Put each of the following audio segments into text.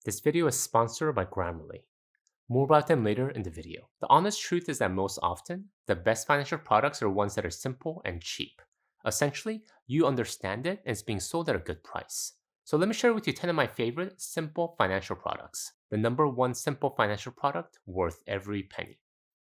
This video is sponsored by Grammarly. More about them later in the video. The honest truth is that most often, the best financial products are ones that are simple and cheap. Essentially, you understand it and it's being sold at a good price. So let me share with you 10 of my favorite simple financial products. The number one simple financial product worth every penny.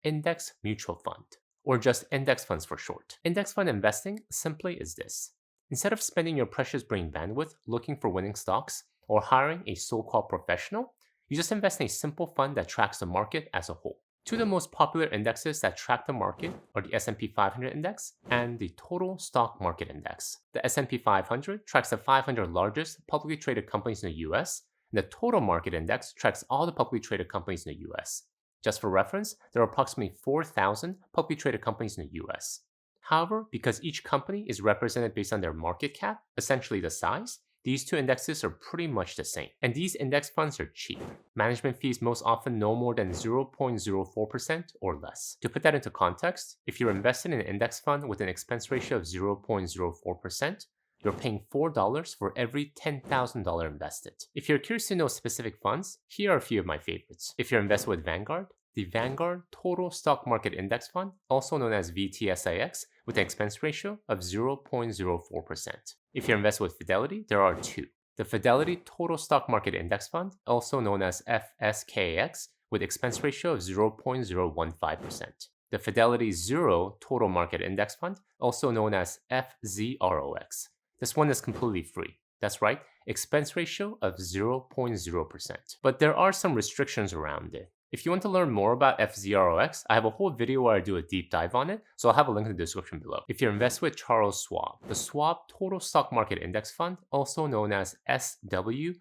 Index mutual fund, or just index funds for short. Index fund investing simply is this. Instead of spending your precious brain bandwidth looking for winning stocks or hiring a so-called professional, you just invest in a simple fund that tracks the market as a whole. Two of the most popular indexes that track the market are the S&P 500 index and the total stock market index. The S&P 500 tracks the 500 largest publicly traded companies in the US, and the total market index tracks all the publicly traded companies in the US. Just for reference, there are approximately 4,000 publicly traded companies in the US. However, because each company is represented based on their market cap, essentially the size, these two indexes are pretty much the same. And these index funds are cheap. Management fees most often no more than 0.04% or less. To put that into context, if you're invested in an index fund with an expense ratio of 0.04%, you're paying $4 for every $10,000 invested. If you're curious to know specific funds, here are a few of my favorites. If you're invested with Vanguard, the Vanguard Total Stock Market Index Fund, also known as VTSIX, with an expense ratio of 0.04%. If you're invested with Fidelity, there are two. The Fidelity Total Stock Market Index Fund, also known as FSKX, with expense ratio of 0.015%. The Fidelity Zero Total Market Index Fund, also known as FZROX. This one is completely free. That's right, expense ratio of 0.0%. But there are some restrictions around it. If you want to learn more about FZROX, I have a whole video where I do a deep dive on it, so I'll have a link in the description below. If you're invested with Charles Schwab, the Schwab Total Stock Market Index Fund, also known as SWTSX,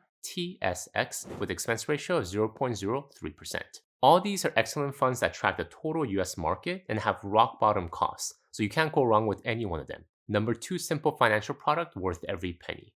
with expense ratio of 0.03%. All these are excellent funds that track the total US market and have rock bottom costs, so you can't go wrong with any one of them. Number two simple financial product worth every penny.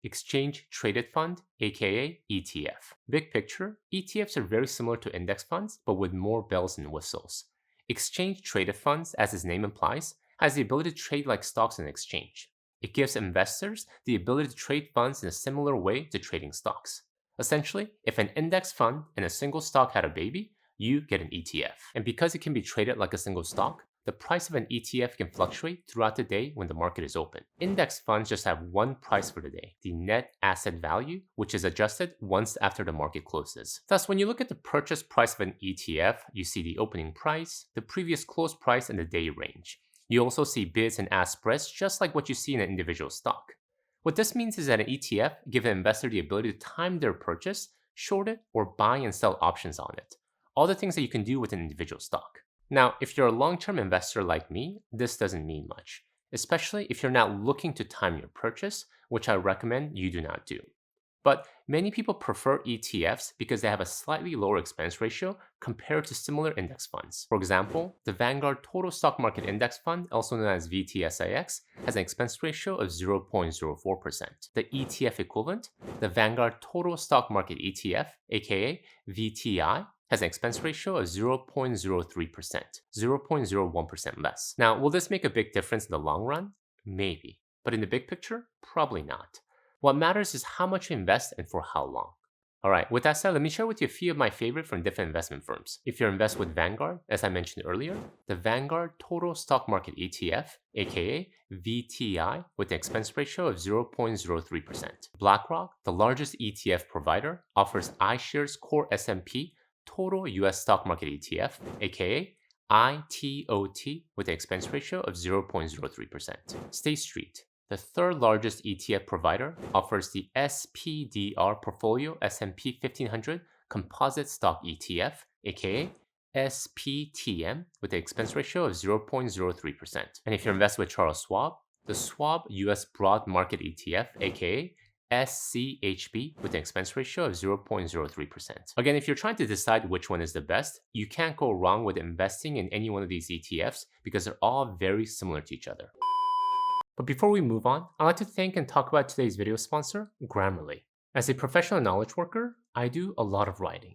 Exchange Traded Fund, aka ETF. Big picture, ETFs are very similar to index funds, but with more bells and whistles. Exchange Traded Funds, as its name implies, has the ability to trade like stocks in an exchange. It gives investors the ability to trade funds in a similar way to trading stocks. Essentially, if an index fund and a single stock had a baby, you get an ETF. And because it can be traded like a single stock, the price of an ETF can fluctuate throughout the day when the market is open. Index funds just have one price for the day, the net asset value, which is adjusted once after the market closes. Thus, when you look at the purchase price of an ETF, you see the opening price, the previous close price, and the day range. You also see bids and ask spreads just like what you see in an individual stock. What this means is that an ETF gives an investor the ability to time their purchase, short it, or buy and sell options on it. All the things that you can do with an individual stock. Now, if you're a long-term investor like me, this doesn't mean much, especially if you're not looking to time your purchase, which I recommend you do not do. But many people prefer ETFs because they have a slightly lower expense ratio compared to similar index funds. For example, the Vanguard Total Stock Market Index Fund, also known as VTSIX, has an expense ratio of 0.04%. The ETF equivalent, the Vanguard Total Stock Market ETF, aka VTI, has an expense ratio of 0.03%, 0.01% less. Now, will this make a big difference in the long run? Maybe. But in the big picture, probably not. What matters is how much you invest and for how long. Alright, with that said, let me share with you a few of my favorite from different investment firms. If you're invested with Vanguard, as I mentioned earlier, the Vanguard Total Stock Market ETF, aka VTI, with an expense ratio of 0.03%. BlackRock, the largest ETF provider, offers iShares Core S&P Total US Stock Market ETF, aka ITOT, with an expense ratio of 0.03%. State Street, the third largest ETF provider, offers the SPDR Portfolio S&P 1500 Composite Stock ETF, aka SPTM, with an expense ratio of 0.03%. And if you're invested with Charles Schwab, the Schwab US Broad Market ETF, aka SCHB, with an expense ratio of 0.03%. Again, if you're trying to decide which one is the best, you can't go wrong with investing in any one of these ETFs because they're all very similar to each other. But before we move on, I'd like to thank and talk about today's video sponsor, Grammarly. As a professional knowledge worker, I do a lot of writing.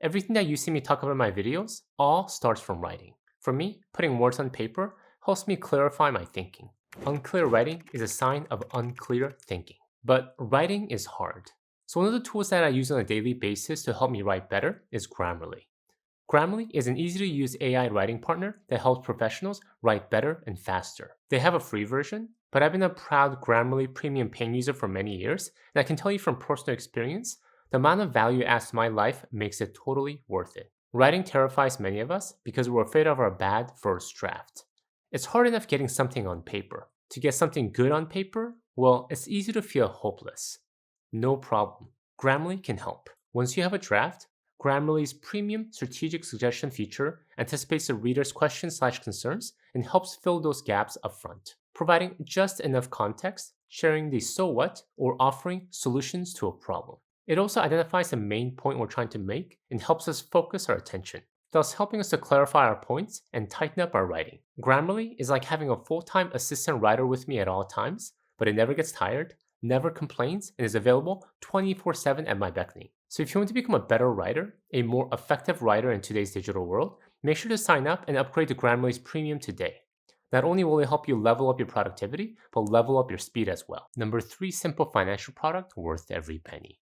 Everything that you see me talk about in my videos all starts from writing. For me, putting words on paper helps me clarify my thinking. Unclear writing is a sign of unclear thinking. But writing is hard. So one of the tools that I use on a daily basis to help me write better is Grammarly. Grammarly is an easy to use AI writing partner that helps professionals write better and faster. They have a free version, but I've been a proud Grammarly premium paying user for many years, and I can tell you from personal experience, the amount of value it adds to my life makes it totally worth it. Writing terrifies many of us because we're afraid of our bad first draft. It's hard enough getting something on paper. To get something good on paper, well, it's easy to feel hopeless. No problem. Grammarly can help. Once you have a draft, Grammarly's premium strategic suggestion feature anticipates the reader's questions/concerns and helps fill those gaps upfront, providing just enough context, sharing the so what, or offering solutions to a problem. It also identifies the main point we're trying to make and helps us focus our attention, thus helping us to clarify our points and tighten up our writing. Grammarly is like having a full-time assistant writer with me at all times, but it never gets tired, never complains, and is available 24/7 at my beckoning. So if you want to become a better writer, a more effective writer in today's digital world, make sure to sign up and upgrade to Grammarly's Premium today. Not only will it help you level up your productivity, but level up your speed as well. Number 3 simple financial product worth every penny.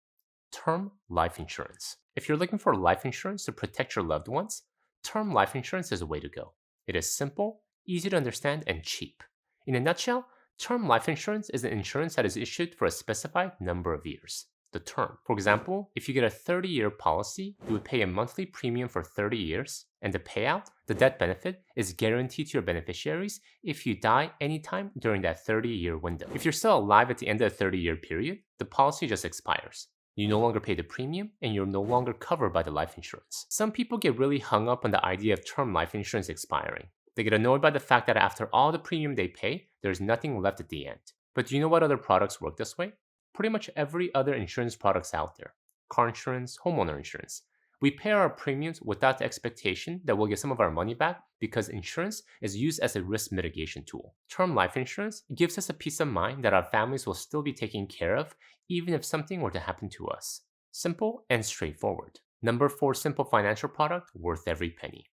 Term life insurance. If you're looking for life insurance to protect your loved ones, term life insurance is the way to go. It is simple, easy to understand, and cheap. In a nutshell, term life insurance is an insurance that is issued for a specified number of years. The term. For example, if you get a 30-year policy, you would pay a monthly premium for 30 years, and the payout, the death benefit, is guaranteed to your beneficiaries if you die anytime during that 30-year window. If you're still alive at the end of the 30-year period, the policy just expires. You no longer pay the premium, and you're no longer covered by the life insurance. Some people get really hung up on the idea of term life insurance expiring. They get annoyed by the fact that after all the premium they pay, there's nothing left at the end. But do you know what other products work this way? Pretty much every other insurance products out there. Car insurance, homeowner insurance. We pay our premiums without the expectation that we'll get some of our money back because insurance is used as a risk mitigation tool. Term life insurance gives us a peace of mind that our families will still be taken care of even if something were to happen to us. Simple and straightforward. Number 4 simple financial product worth every penny.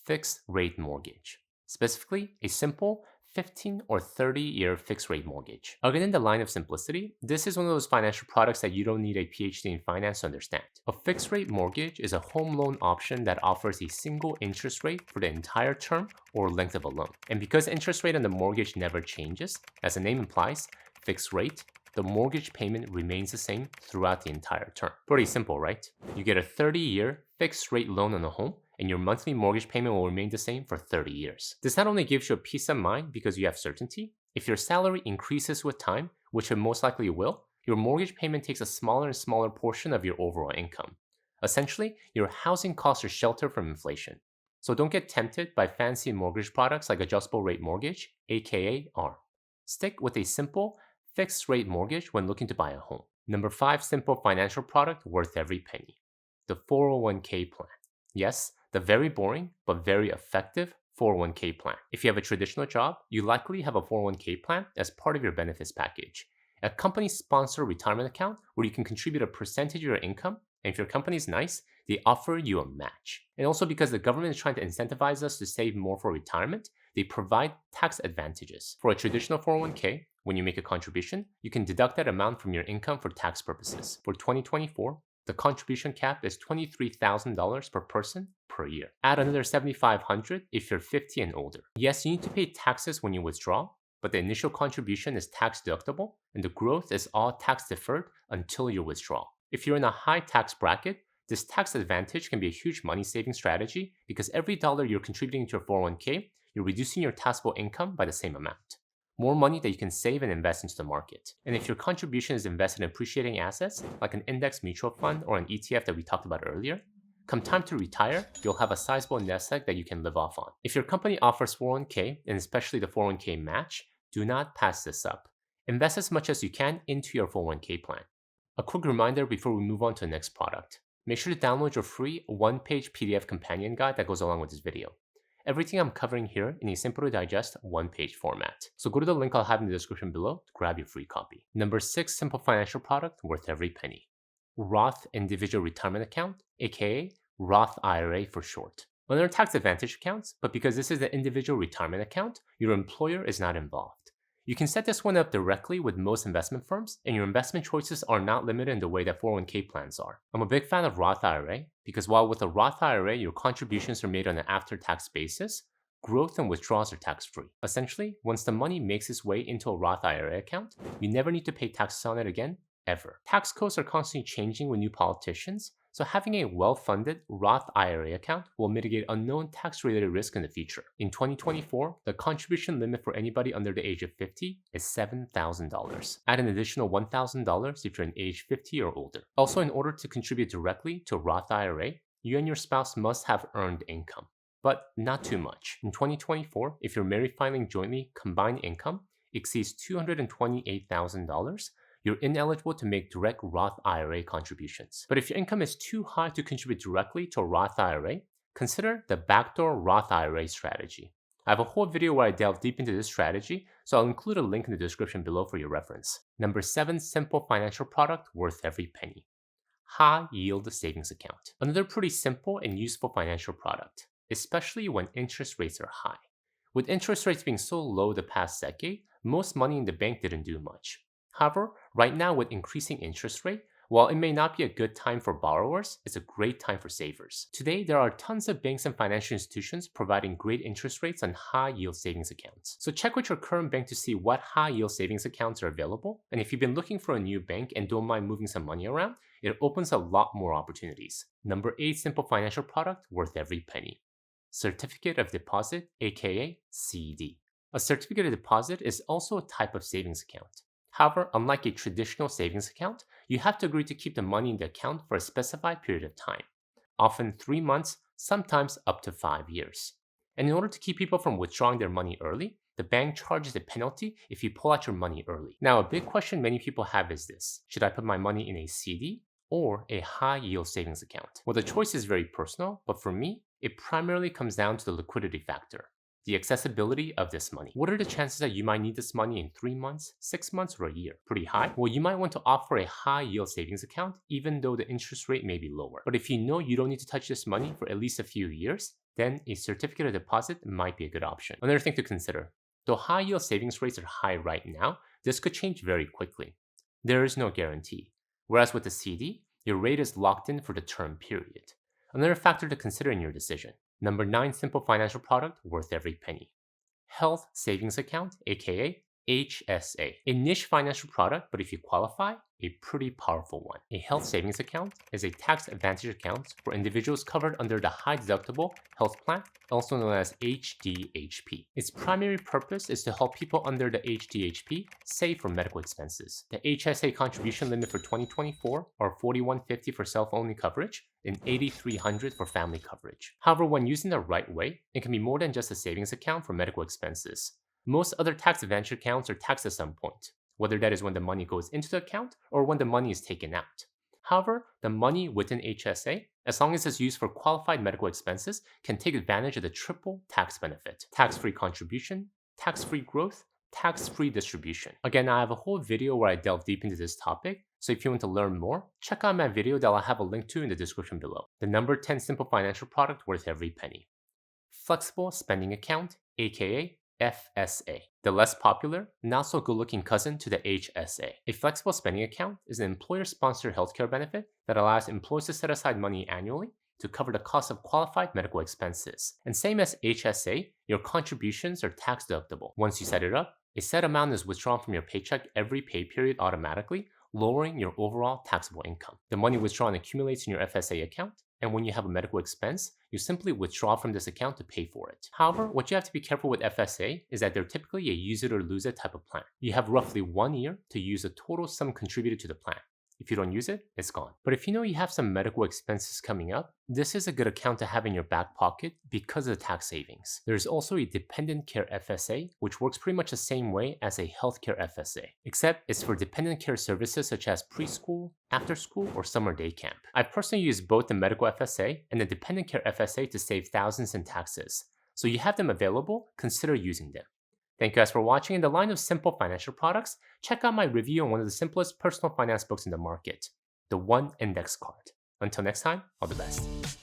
Fixed rate mortgage. Specifically, a simple 15 or 30-year fixed rate mortgage. Again, in the line of simplicity, this is one of those financial products that you don't need a PhD in finance to understand. A fixed rate mortgage is a home loan option that offers a single interest rate for the entire term or length of a loan. And because interest rate on the mortgage never changes, as the name implies, fixed rate, the mortgage payment remains the same throughout the entire term. Pretty simple, right? You get a 30-year fixed rate loan on a home, and your monthly mortgage payment will remain the same for 30 years. This not only gives you a peace of mind because you have certainty, if your salary increases with time, which it most likely will, your mortgage payment takes a smaller and smaller portion of your overall income. Essentially, your housing costs are sheltered from inflation. So don't get tempted by fancy mortgage products like adjustable rate mortgage, aka ARM. Stick with a simple, fixed rate mortgage when looking to buy a home. Number 5 simple financial product worth every penny. The 401k plan. Yes, the very boring but very effective 401k plan. If you have a traditional job, you likely have a 401k plan as part of your benefits package. A company-sponsored retirement account where you can contribute a percentage of your income, and if your company is nice, they offer you a match. And also because the government is trying to incentivize us to save more for retirement, they provide tax advantages. For a traditional 401k, when you make a contribution, you can deduct that amount from your income for tax purposes. For 2024, the contribution cap is $23,000 per person per year. Add another $7,500 if you're 50 and older. Yes, you need to pay taxes when you withdraw, but the initial contribution is tax deductible and the growth is all tax deferred until your withdrawal. If you're in a high tax bracket, this tax advantage can be a huge money saving strategy because every dollar you're contributing to your 401k, you're reducing your taxable income by the same amount. More money that you can save and invest into the market. And if your contribution is invested in appreciating assets, like an index mutual fund or an ETF that we talked about earlier, come time to retire, you'll have a sizable nest egg that you can live off on. If your company offers 401k, and especially the 401k match, do not pass this up. Invest as much as you can into your 401k plan. A quick reminder before we move on to the next product. Make sure to download your free one-page PDF companion guide that goes along with this video. Everything I'm covering here in a simple to digest one-page format. So go to the link I'll have in the description below to grab your free copy. Number 6 simple financial product worth every penny. Roth Individual Retirement Account, aka Roth IRA for short. Another tax advantage accounts, but because this is an individual retirement account, your employer is not involved. You can set this one up directly with most investment firms, and your investment choices are not limited in the way that 401k plans are. I'm a big fan of Roth IRA because while with a Roth IRA, your contributions are made on an after-tax basis, growth and withdrawals are tax-free. Essentially, once the money makes its way into a Roth IRA account, you never need to pay taxes on it again, ever. Tax codes are constantly changing with new politicians, so having a well-funded Roth IRA account will mitigate unknown tax-related risk in the future. In 2024, the contribution limit for anybody under the age of 50 is $7,000. Add an additional $1,000 if you're an age 50 or older. Also, in order to contribute directly to a Roth IRA, you and your spouse must have earned income, but not too much. In 2024, if your married filing jointly combined income exceeds $228,000, you're ineligible to make direct Roth IRA contributions. But if your income is too high to contribute directly to a Roth IRA, consider the backdoor Roth IRA strategy. I have a whole video where I delve deep into this strategy, so I'll include a link in the description below for your reference. Number 7 simple financial product worth every penny. High yield savings account. Another pretty simple and useful financial product, especially when interest rates are high. With interest rates being so low the past decade, most money in the bank didn't do much. However, right now with increasing interest rate, while it may not be a good time for borrowers, it's a great time for savers. Today, there are tons of banks and financial institutions providing great interest rates on high-yield savings accounts. So check with your current bank to see what high-yield savings accounts are available, and if you've been looking for a new bank and don't mind moving some money around, it opens a lot more opportunities. Number 8 simple financial product worth every penny. Certificate of Deposit, aka CD. A certificate of deposit is also a type of savings account. However, unlike a traditional savings account, you have to agree to keep the money in the account for a specified period of time, often 3 months, sometimes up to 5 years. And in order to keep people from withdrawing their money early, the bank charges a penalty if you pull out your money early. Now, a big question many people have is this: should I put my money in a CD or a high-yield savings account? Well, the choice is very personal, but for me, it primarily comes down to the liquidity factor. The accessibility of this money. What are the chances that you might need this money in 3 months, 6 months, or a year? Pretty high? Well, you might want to opt for a high yield savings account even though the interest rate may be lower. But if you know you don't need to touch this money for at least a few years, then a certificate of deposit might be a good option. Another thing to consider, though high yield savings rates are high right now, this could change very quickly. There is no guarantee. Whereas with the CD, your rate is locked in for the term period. Another factor to consider in your decision. Number 9 simple financial product worth every penny. Health Savings Account, aka HSA. A niche financial product, but if you qualify, a pretty powerful one. A health savings account is a tax advantage account for individuals covered under the high deductible health plan, also known as HDHP. Its primary purpose is to help people under the HDHP save for medical expenses. The HSA contribution limit for 2024 are $4,150 for self-only coverage and $8,300 for family coverage. However, when using the right way, it can be more than just a savings account for medical expenses. Most other tax advantage accounts are taxed at some point, whether that is when the money goes into the account or when the money is taken out. However, the money within HSA, as long as it's used for qualified medical expenses, can take advantage of the triple tax benefit: tax-free contribution, tax-free growth, tax-free distribution. Again, I have a whole video where I delve deep into this topic, so if you want to learn more, check out my video that I'll have a link to in the description below. The number 10 simple financial product worth every penny. Flexible Spending Account, aka FSA. The less popular, not so good looking cousin to the HSA. A flexible spending account is an employer-sponsored healthcare benefit that allows employees to set aside money annually to cover the cost of qualified medical expenses. And same as HSA, your contributions are tax deductible. Once you set it up, a set amount is withdrawn from your paycheck every pay period automatically, lowering your overall taxable income. The money withdrawn accumulates in your FSA account, and when you have a medical expense, you simply withdraw from this account to pay for it. However, what you have to be careful with FSA is that they're typically a use it or lose it type of plan. You have roughly 1 year to use the total sum contributed to the plan. If you don't use it, it's gone. But if you know you have some medical expenses coming up, this is a good account to have in your back pocket because of the tax savings. There's also a dependent care FSA, which works pretty much the same way as a healthcare FSA, except it's for dependent care services such as preschool, after school, or summer day camp. I've personally used both the medical FSA and the dependent care FSA to save thousands in taxes. So you have them available, consider using them. Thank you guys for watching. In the line of simple financial products, check out my review on one of the simplest personal finance books in the market, The One Index Card. Until next time, all the best.